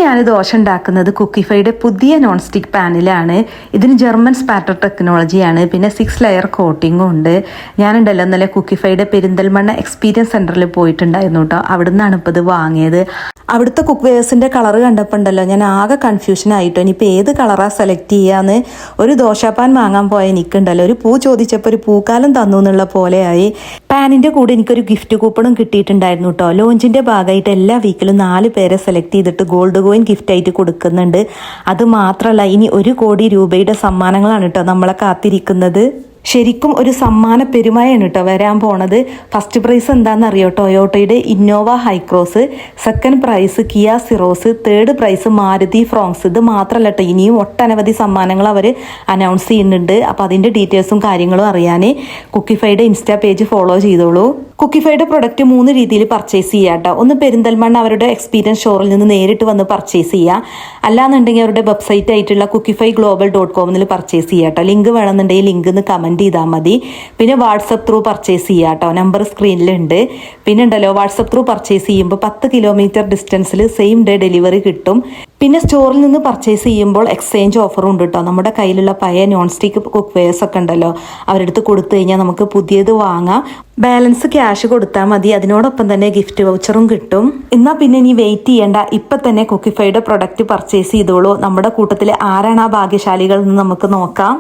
ഞാൻ ദോശ ഉണ്ടാക്കുന്നത് കുക്കിഫൈയുടെ പുതിയ നോൺ സ്റ്റിക്ക് പാനിലാണ്. ഇതിന് ജർമ്മൻ സ്പാറ്റർ ടെക്നോളജിയാണ്. പിന്നെ 6 ലെയർ കോട്ടിങ്ങും ഉണ്ട്. ഞാനുണ്ടല്ലോ ഇന്നലെ കുക്കിഫൈയുടെ പെരിന്തൽമണ്ണ എക്സ്പീരിയൻസ് സെൻറ്ററിൽ പോയിട്ടുണ്ടായിരുന്നു കേട്ടോ. അവിടെ നിന്നാണ് ഇപ്പോൾ ഇത് വാങ്ങിയത്. അവിടുത്തെ കുക്ക് വെയർസിൻ്റെ കളർ കണ്ടപ്പോൾ ഉണ്ടല്ലോ ഞാൻ ആകെ കൺഫ്യൂഷൻ ആയിട്ടോ. ഇനിയിപ്പോൾ ഏത് കളറാണ് സെലക്ട് ചെയ്യാന്ന്. ഒരു ദോശപ്പാൻ വാങ്ങാൻ പോയ എനിക്കുണ്ടല്ലോ ഒരു പൂ ചോദിച്ചപ്പോൾ ഒരു പൂക്കാലം തന്നു എന്നുള്ള പോലെയായി. പാനിൻ്റെ കൂടെ എനിക്കൊരു ഗിഫ്റ്റ് കൂപ്പണും കിട്ടിയിട്ടുണ്ടായിരുന്നു കേട്ടോ. ലോഞ്ചിൻ്റെ ഭാഗമായിട്ട് എല്ലാ വീക്കിലും 4 പേരെ സെലക്ട് ചെയ്തിട്ട് ഗോൾഡ് കോയിൻ ഗിഫ്റ്റായിട്ട് കൊടുക്കുന്നുണ്ട്. അത് മാത്രമല്ല ഇനി 1 കോടി രൂപയുടെ സമ്മാനങ്ങളാണ് കേട്ടോ നമ്മളെ കാത്തിരിക്കുന്നത്. ശരിക്കും ഒരു സമ്മാന പെരുമയാണ് കേട്ടോ വരാൻ പോണത്. ഫസ്റ്റ് പ്രൈസ് എന്താണെന്നറിയോ? ടൊയോട്ടയുടെ Innova Hycross, second prize Kia Syros, third prize Maruti Fronx. ഇത് മാത്രമല്ല കേട്ടോ, ഇനിയും ഒട്ടനവധി സമ്മാനങ്ങൾ അവർ അനൗൺസ് ചെയ്യുന്നുണ്ട്. അപ്പോൾ അതിൻ്റെ ഡീറ്റെയിൽസും കാര്യങ്ങളും അറിയാൻ കുക്കിഫൈയുടെ ഇൻസ്റ്റാ പേജ് ഫോളോ ചെയ്തോളൂ. കുക്കിഫൈയുടെ പ്രൊഡക്റ്റ് 3 രീതിയിൽ പർച്ചേസ് ചെയ്യാം കേട്ടോ. ഒന്ന് പെരിന്തൽമണ്ണ അവരുടെ എക്സ്പീരിയൻസ് സ്റ്റോറിൽ നിന്ന് നേരിട്ട് വന്ന് പർച്ചേസ് ചെയ്യുക. അല്ലാന്നുണ്ടെങ്കിൽ അവരുടെ വെബ്സൈറ്റ് ആയിട്ടുള്ള cookifyglobal.com പർച്ചേസ് ചെയ്യാം കേട്ടോ. ലിങ്ക് വേണമെന്നുണ്ടെങ്കിൽ ലിങ്ക് ഒന്ന് കമൻറ്റ് ചെയ്താൽ മതി. പിന്നെ വാട്സപ്പ് ത്രൂ പർച്ചേസ് ചെയ്യാം കേട്ടോ. നമ്പർ സ്ക്രീനിലുണ്ട്. പിന്നെ ഉണ്ടല്ലോ വാട്സപ്പ് ത്രൂ പർച്ചേസ് ചെയ്യുമ്പോൾ 10 കിലോമീറ്റർ ഡിസ്റ്റൻസിൽ സെയിം ഡേ ഡെലിവറി കിട്ടും. പിന്നെ സ്റ്റോറിൽ നിന്ന് പർച്ചേസ് ചെയ്യുമ്പോൾ എക്സ്ചേഞ്ച് ഓഫറും ഉണ്ട് കേട്ടോ. നമ്മുടെ കയ്യിലുള്ള പഴയ നോൺ സ്റ്റിക്ക് കുക്ക് വെയർസ് ഒക്കെ ഉണ്ടല്ലോ അവരെടുത്ത് കൊടുത്തു കഴിഞ്ഞാൽ നമുക്ക് പുതിയത് വാങ്ങാം. ബാലൻസ് ക്യാഷ് കൊടുത്താൽ മതി. അതിനോടൊപ്പം തന്നെ ഗിഫ്റ്റ് വൗച്ചറും കിട്ടും. എന്നാൽ പിന്നെ ഇനി വെയിറ്റ് ചെയ്യേണ്ട, ഇപ്പം തന്നെ കുക്കിഫൈയുടെ പ്രൊഡക്റ്റ് പർച്ചേസ് ചെയ്തോളൂ. നമ്മുടെ കൂട്ടത്തിൽ ആരാണ് ആ ഭാഗ്യശാലികൾ എന്ന് നമുക്ക് നോക്കാം.